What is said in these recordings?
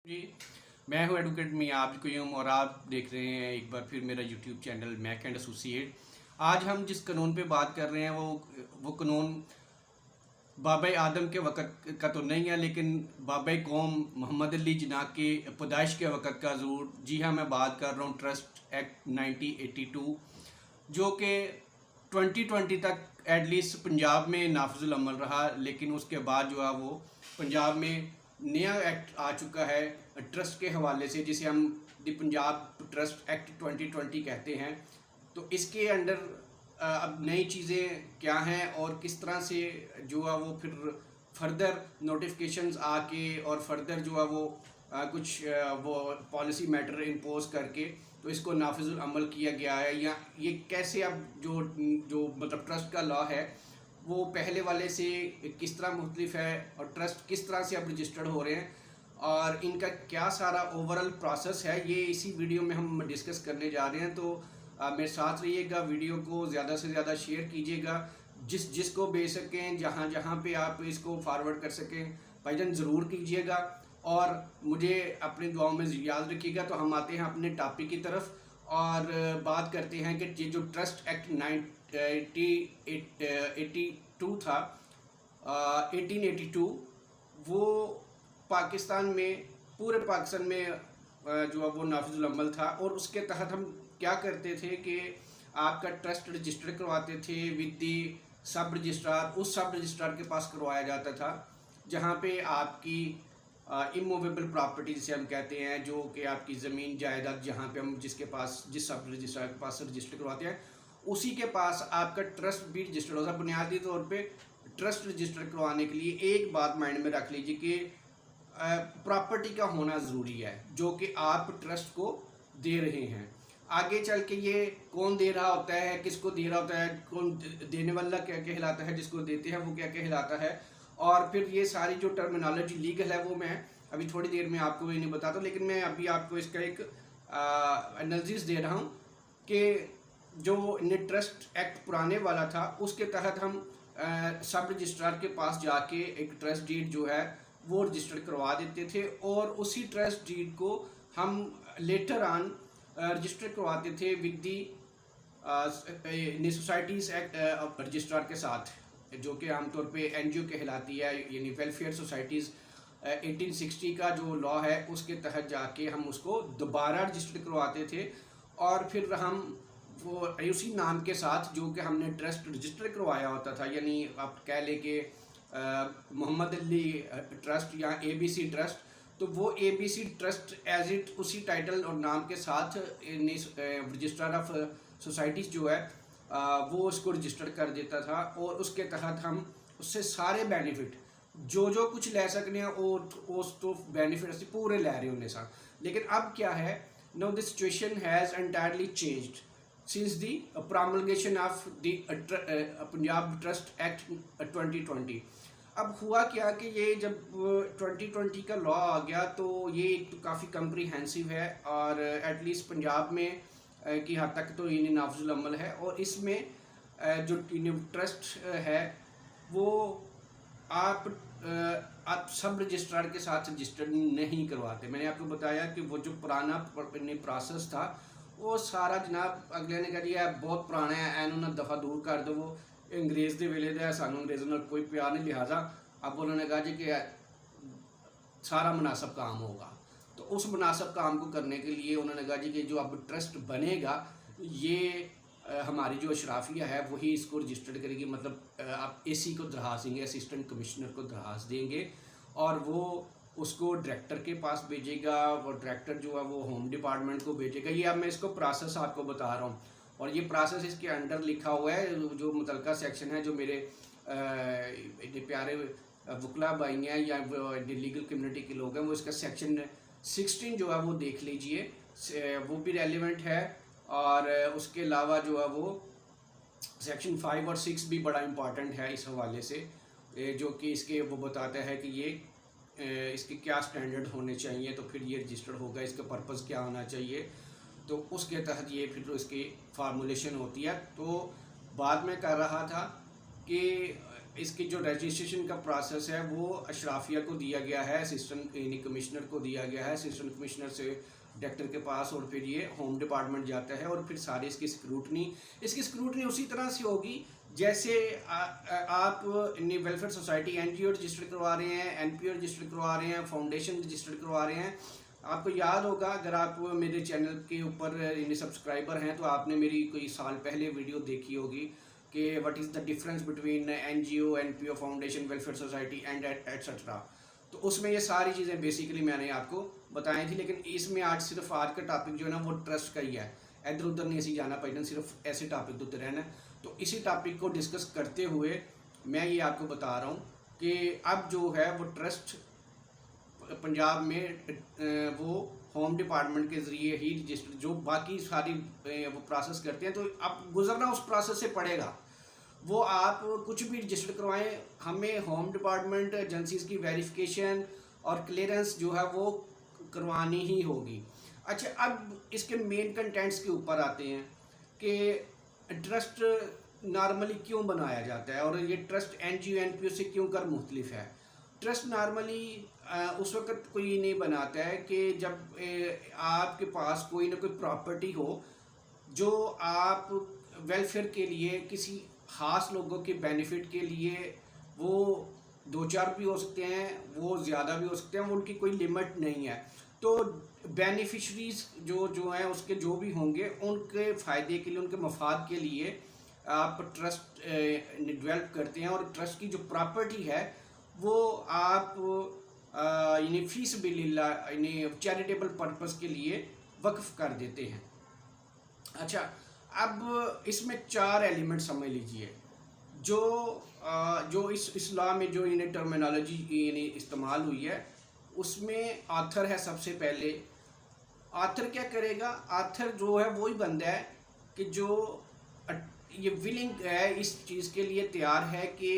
जी, मैं हूं एडवोकेट मियां आप क़य्यूम और आप देख रहे हैं एक बार फिर मेरा YouTube channel Mac and associate. आज हम जिस कानून पे बात कर रहे हैं वो कानून बाबा आदम के वक़्त का तो नहीं है, लेकिन बाबा कौम मोहम्मद अली जिन्ना के पैदाइश के वक़्त का ज़रूर। जी हाँ, मैं बात कर रहा हूँ ट्रस्ट एक्ट 1982, जो कि 2020 तक एटलीस्ट पंजाब में नाफिजुल अमल रहा, लेकिन उसके बाद जो है वो पंजाब में नया एक्ट आ चुका है ट्रस्ट के हवाले से, जिसे हम द पंजाब ट्रस्ट एक्ट 2020 कहते हैं। तो इसके अंडर अब नई चीज़ें क्या हैं और किस तरह से जो है वो फिर फर्दर नोटिफिकेशंस आके और फर्दर जो है वो वो पॉलिसी मैटर इम्पोज करके तो इसको नाफिजुल अमल किया गया है, या ये कैसे अब जो जो मतलब ट्रस्ट का लॉ है वो पहले वाले से किस तरह मुख्तलिफ है और ट्रस्ट किस तरह से अब रजिस्टर्ड हो रहे हैं और इनका क्या सारा ओवरऑल प्रोसेस है, ये इसी वीडियो में हम डिस्कस करने जा रहे हैं। तो मेरे साथ रहिएगा, वीडियो को ज़्यादा से ज़्यादा शेयर कीजिएगा, जिसको भेज सकें, जहाँ जहाँ पे आप इसको फॉरवर्ड कर सकें भाईजान ज़रूर कीजिएगा और मुझे अपनी दुआओं में याद रखिएगा। तो हम आते हैं अपने टॉपिक की तरफ और बात करते हैं कि ये जो ट्रस्ट एक्ट 1982 था, 1882, वो पाकिस्तान में पूरे पाकिस्तान में जो है वो नाफिजुल अमल था। और उसके तहत हम क्या करते थे कि आपका ट्रस्ट रजिस्टर करवाते थे विद दी सब रजिस्ट्रार। उस सब रजिस्ट्रार के पास करवाया जाता था जहाँ पे आपकी इमूवेबल प्रॉपर्टी जिसे हम कहते हैं, जो कि आपकी ज़मीन जायदाद जहाँ पे हम जिस सब रजिस्ट्रार के पास रजिस्टर करवाते हैं उसी के पास आपका ट्रस्ट भी रजिस्टर्ड होता है। बुनियादी तौर पे ट्रस्ट रजिस्टर करवाने के लिए एक बात माइंड में रख लीजिए कि प्रॉपर्टी का होना ज़रूरी है जो कि आप ट्रस्ट को दे रहे हैं। आगे चल के ये कौन दे रहा होता है, किसको दे रहा होता है, कौन देने वाला क्या कहलाता है, जिसको देते हैं वो क्या कहलाता है, और फिर ये सारी जो टर्मिनोलॉजी लीगल है वो मैं अभी थोड़ी देर में आपको ये नहीं बताता, लेकिन मैं अभी आपको इसका एक एनालिसिस दे रहा हूँ कि जो ट्रस्ट एक्ट पुराने वाला था उसके तहत हम सब रजिस्ट्रार के पास जाके एक ट्रस्ट डीड जो है वो रजिस्टर करवा देते थे और उसी ट्रस्ट डीड को हम लेटर ऑन रजिस्टर करवाते थे with the societies act registrar के साथ, जो कि आमतौर पे एनजीओ कहलाती है, यानी वेलफेयर सोसाइटीज़। 1860 का जो लॉ है उसके तहत जाके हम उसको दोबारा रजिस्टर करवाते थे और फिर हम वो उसी नाम के साथ जो कि हमने ट्रस्ट रजिस्टर करवाया होता था, यानी आप कह लें कि मोहम्मद अली ट्रस्ट या एबीसी ट्रस्ट, तो वो एबीसी ट्रस्ट एज इट उसी टाइटल और नाम के साथ रजिस्ट्रार ऑफ सोसाइटीज़ जो है वो उसको रजिस्टर कर देता था और उसके तहत हम उससे सारे बेनिफिट जो कुछ ले सकते हैं उस तो बेनिफिट असं पूरे लै रहे होंगे सा। लेकिन अब क्या है, now the situation has entirely changed since the promulgation of the Punjab Trust Act 2020। अब हुआ क्या कि ये जब 2020 का लॉ आ गया तो ये तो काफ़ी कम्प्रीहेंसिव है और एटलीस्ट पंजाब में की हद तक तो ये नाफिजुल अमल है। और इसमें जो ट्रस्ट है वो आप सब रजिस्ट्रार के साथ रजिस्टर्ड नहीं करवाते। मैंने आपको बताया कि वो जो पुराना प्रोसेस था वो सारा जनाब अगले ने कह दिया बहुत पुराना है, इन्होंने दफ़ा दूर कर दो, वो अंग्रेज़ के वेले का सानू अंग्रेज़ों ने कोई प्यार नहीं, लिहाजा अब उन्होंने कहा जी कि सारा मुनासिब काम होगा। तो उस मुनासिब काम को करने के लिए उन्होंने कहा जी कि जो अब ट्रस्ट बनेगा ये हमारी जो अशराफिया है वही इसको रजिस्टर्ड करेगी, मतलब आप एसी को दरखास्त देंगे, असिस्टेंट कमिश्नर को दरखास्त देंगे और वो उसको डायरेक्टर के पास भेजेगा और डायरेक्टर जो है वो होम डिपार्टमेंट को भेजेगा। ये अब मैं इसको प्रोसेस आपको बता रहा हूँ और ये प्रोसेस इसके अंडर लिखा हुआ है, जो मुतलका सेक्शन है, जो मेरे प्यारे वकला भाई हैं या लीगल कम्युनिटी के लोग हैं वो इसका सेक्शन 16 जो है वो देख लीजिए, वो भी रेलिवेंट है। और उसके अलावा जो है वो सेक्शन 5 और 6 भी बड़ा इम्पॉर्टेंट है इस हवाले से, जो कि इसके वो बताता है कि ये इसके क्या स्टैंडर्ड होने चाहिए, तो फिर ये रजिस्टर्ड होगा, इसका पर्पज़ क्या होना चाहिए, तो उसके तहत ये फिर इसकी फार्मूलेशन होती है। तो बात मैं कर रहा था कि इसकी जो रजिस्ट्रेशन का प्रोसेस है वो अशराफिया को दिया गया है, असिस्टेंट कमिश्नर को दिया गया है, असिस्टेंट कमिश्नर से डायरेक्टर के पास, और फिर ये होम डिपार्टमेंट जाता है, और फिर सारी इसकी स्क्रूटनी उसी तरह से होगी जैसे आप वेलफेयर सोसाइटी एनजीओ रजिस्टर करवा रहे हैं, एनपीओ रजिस्टर करवा रहे हैं, फाउंडेशन रजिस्टर करवा रहे हैं। आपको याद होगा, अगर आप मेरे चैनल के ऊपर सब्सक्राइबर हैं तो आपने मेरी कोई साल पहले वीडियो देखी होगी कि what is the difference between NGO, NPO, foundation, welfare society and etcetera. तो उसमें ये सारी चीज़ें बेसिकली मैंने आपको बताई थी। लेकिन इसमें आज का टॉपिक जो है ना वो ट्रस्ट का ही है, इधर उधर नहीं ऐसी जाना पाइना, सिर्फ ऐसे टॉपिक के उत्तर रहना। तो इसी टॉपिक को डिस्कस करते हुए मैं ये आपको बता रहा हूँ कि अब जो है वो ट्रस्ट पंजाब में वो होम डिपार्टमेंट के ज़रिए ही रजिस्टर, जो बाकी सारी वो प्रोसेस करते हैं, तो अब गुजरना उस प्रोसेस से पड़ेगा। वो आप कुछ भी रजिस्टर करवाएं, हमें होम डिपार्टमेंट एजेंसीज की वेरिफिकेशन और क्लियरेंस जो है वो करवानी ही होगी। अच्छा, अब इसके मेन कंटेंट्स के ऊपर आते हैं कि ट्रस्ट नॉर्मली क्यों बनाया जाता है और ये ट्रस्ट एनजीओ एनपीओ से क्यों कर मुख्तलिफ है। ट्रस्ट नॉर्मली उस वक्त कोई नहीं बनाता है कि जब आपके पास कोई ना कोई प्रॉपर्टी हो जो आप वेलफेयर के लिए, किसी ख़ास लोगों के बेनिफिट के लिए, वो 2-4 भी हो सकते हैं, वो ज़्यादा भी हो सकते हैं, उनकी कोई लिमिट नहीं है। तो बेनिफिशरीज जो हैं उसके जो भी होंगे उनके फ़ायदे के लिए, उनके मफाद के लिए आप ट्रस्ट डेवलप करते हैं, और ट्रस्ट की जो प्रॉपर्टी है वो आप यानी फीसबिलिल्लाह यानी चैरिटेबल पर्पस के लिए वक्फ कर देते हैं। अच्छा, अब इसमें 4 एलिमेंट समझ लीजिए जो इस इस्लाम में जो इन्हें टर्मिनोलॉजी यानी इस्तेमाल हुई है, उसमें आथर है। सबसे पहले आथर क्या करेगा, आथर जो है वही बंदा है कि जो ये विलिंग है, इस चीज़ के लिए तैयार है कि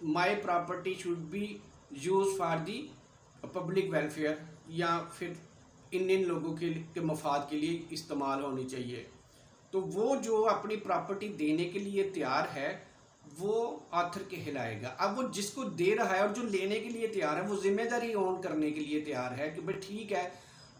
माई property should be use for the public welfare, या फिर इन लोगों के मफाद के लिए इस्तेमाल होनी चाहिए। तो वो जो अपनी प्रॉपर्टी देने के लिए तैयार है वो आथर कहलाएगा। अब वो जिसको दे रहा है और जो लेने के लिए तैयार है वो जिम्मेदारी ऑन करने के लिए तैयार है कि भाई ठीक है,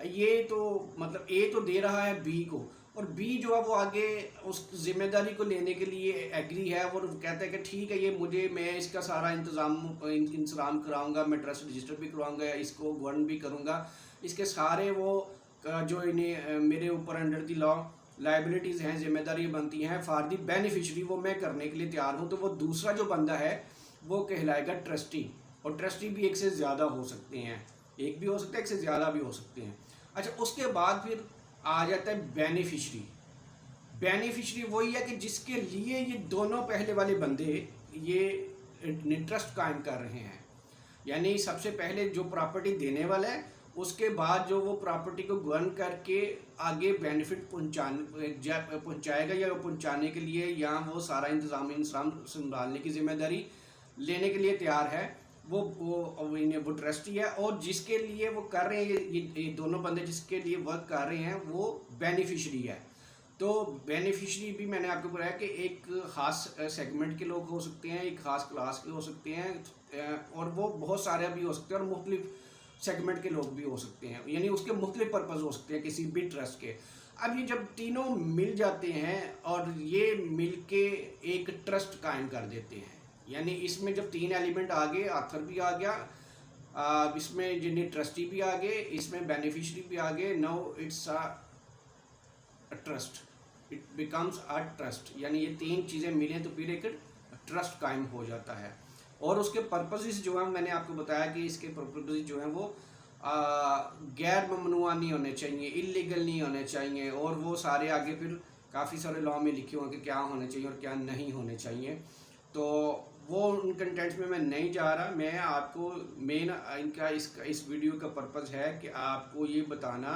ये तो मतलब ए तो दे रहा है बी को, और बी जो है वो आगे उस जिम्मेदारी को लेने के लिए एग्री है। वो कहता है कि ठीक है, ये मैं इसका सारा इंतज़ाम कराऊंगा, मैं ट्रस्ट रजिस्टर भी करवाऊंगा, इसको गवर्न भी करूंगा, इसके सारे वो जो इन्हें मेरे ऊपर अंडर दी लॉ लाइबिलिटीज़ हैं, जिम्मेदारी बनती हैं फॉर दी बेनिफिशरी, वो मैं करने के लिए तैयार हूँ। तो वो दूसरा जो बंदा है वो कहलाएगा ट्रस्टी, और ट्रस्टी भी एक से ज़्यादा हो सकते हैं, एक भी हो सकता है, एक से ज़्यादा भी हो सकते हैं। अच्छा, उसके बाद फिर आ जाता है बेनिफिशरी। बेनिफिशरी वही है कि जिसके लिए ये दोनों पहले वाले बंदे ये ट्रस्ट कायम कर रहे हैं, यानी सबसे पहले जो प्रॉपर्टी देने वाला है, उसके बाद जो वो प्रॉपर्टी को गवर्न करके आगे बेनिफिट पहुंचाएगा या पहुंचाने के लिए, या वो सारा इंतज़ाम संभालने की जिम्मेदारी लेने के लिए तैयार है, वो ट्रस्टी है। और जिसके लिए वो कर रहे हैं, ये दोनों बंदे जिसके लिए वर्क कर रहे हैं वो बेनिफिशरी है। तो बेनिफिशरी भी मैंने आपको बताया कि एक ख़ास सेगमेंट के लोग हो सकते हैं, एक ख़ास क्लास के हो सकते हैं, और वो बहुत सारे भी हो सकते हैं, और मुख्तलिफ सेगमेंट के लोग भी हो सकते हैं, यानी उसके मुख्तलिफ पर्पज़ हो सकते हैं किसी भी ट्रस्ट के। अब ये जब तीनों मिल जाते हैं और ये मिल के एक ट्रस्ट कायम कर देते हैं, यानी इसमें जब 3 एलिमेंट आ गए, आथर भी आ गया, इसमें जिन्हें ट्रस्टी भी आ गए, इसमें बेनिफिशरी भी आ गए, now it's a trust, it becomes a trust, यानी ये 3 चीज़ें मिलें तो फिर एक ट्रस्ट कायम हो जाता है। और उसके पर्पसेस जो है मैंने आपको बताया कि इसके पर्पसेस जो हैं वो गैर ममनुआ नहीं होने चाहिए, इलीगल नहीं होने चाहिए, और वो सारे आगे फिर काफ़ी सारे लॉ में लिखे हुए कि क्या होने चाहिए और क्या नहीं होने चाहिए। तो वो उन कंटेंट्स में मैं नहीं जा रहा, मैं आपको मेन इनका इस वीडियो का पर्पज़ है कि आपको ये बताना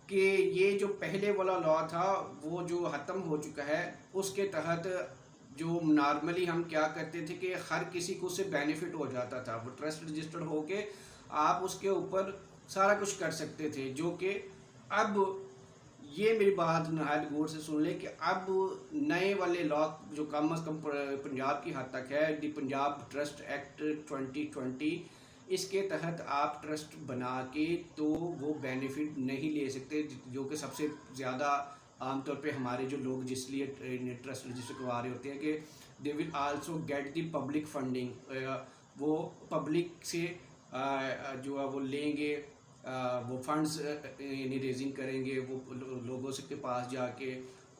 कि ये जो पहले वाला लॉ था वो जो ख़त्म हो चुका है, उसके तहत जो नॉर्मली हम क्या करते थे कि हर किसी को उससे बेनिफिट हो जाता था, वो ट्रस्ट रजिस्टर्ड होके आप उसके ऊपर सारा कुछ कर सकते थे, जो कि अब ये मेरी बात नहायत गौर से सुन ले कि अब नए वाले लॉ जो कम अज़ कम पंजाब की हद तक है, दी पंजाब ट्रस्ट एक्ट 2020, इसके तहत आप ट्रस्ट बना के तो वो बेनिफिट नहीं ले सकते, जो कि सबसे ज़्यादा आमतौर पे हमारे जो लोग जिसलिए ट्रस्ट रजिस्टर करवा रहे होते हैं कि they will also get the public funding, वो पब्लिक से जो है वो लेंगे, वो फंड्स यानी रेजिंग करेंगे, वो लोगों से के पास जाके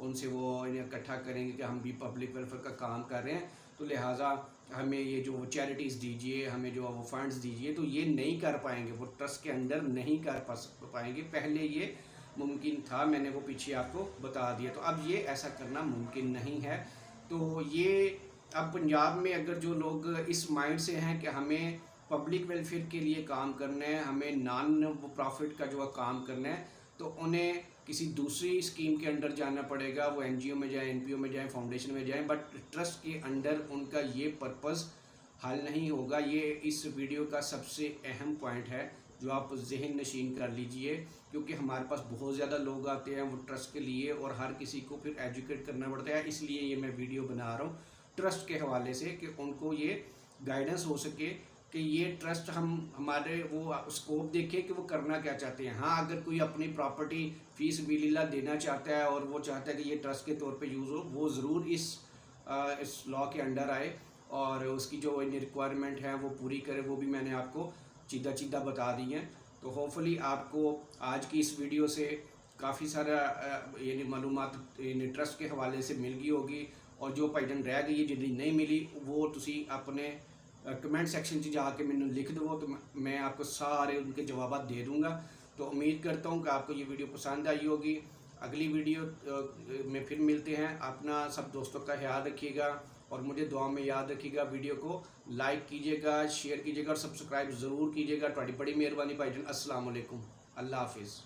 उनसे वो इन्हें इकट्ठा करेंगे कि हम भी पब्लिक वेलफेयर का काम कर रहे हैं, तो लिहाजा हमें ये जो चैरिटीज़ दीजिए, हमें जो वो फंड्स दीजिए। तो ये नहीं कर पाएंगे, वो ट्रस्ट के अंदर नहीं कर पाएंगे। पहले ये मुमकिन था, मैंने वो पीछे आपको बता दिया, तो अब ये ऐसा करना मुमकिन नहीं है। तो ये अब पंजाब में अगर जो लोग इस माइंड से हैं कि हमें पब्लिक वेलफेयर के लिए काम करना है, हमें नॉन प्रॉफिट का जो है काम करना है, तो उन्हें किसी दूसरी स्कीम के अंडर जाना पड़ेगा। वो एनजीओ में जाएं, एनपीओ में जाएं, फाउंडेशन में जाएं, बट ट्रस्ट के अंडर उनका ये पर्पस हल नहीं होगा। ये इस वीडियो का सबसे अहम पॉइंट है जो आप जहन नशीन कर लीजिए, क्योंकि हमारे पास बहुत ज़्यादा लोग आते हैं वो ट्रस्ट के लिए, और हर किसी को फिर एजुकेट करना पड़ता है। इसलिए ये मैं वीडियो बना रहा हूँ ट्रस्ट के हवाले से, कि उनको ये गाइडेंस हो सके कि ये ट्रस्ट हमारे वो स्कोप देखे कि वो करना क्या चाहते हैं। हाँ, अगर कोई अपनी प्रॉपर्टी फीस बिलिल्लाह देना चाहता है और वो चाहता है कि ये ट्रस्ट के तौर पे यूज़ हो, वो ज़रूर इस लॉ के अंडर आए और उसकी जो रिक्वायरमेंट है वो पूरी करे। वो भी मैंने आपको चीदा बता दी हैं। तो होपफुली आपको आज की इस वीडियो से काफ़ी सारा यानी मालूमात ट्रस्ट के हवाले से मिल गई होगी, और जो भाईजान रह गई है जिन्हें नहीं मिली वो तुसी अपने कमेंट सेक्शन में जाके मैंने लिख दो, तो मैं आपको सारे उनके जवाब दे दूँगा। तो उम्मीद करता हूँ कि आपको ये वीडियो पसंद आई होगी। अगली वीडियो में फिर मिलते हैं। अपना सब दोस्तों का ख्याल रखिएगा और मुझे दुआ में याद रखिएगा। वीडियो को लाइक कीजिएगा, शेयर कीजिएगा और सब्सक्राइब ज़रूर कीजिएगा। बड़ी मेहरबानी भाईजान। अस्सलाम वालेकुम, अल्लाह हाफिज़।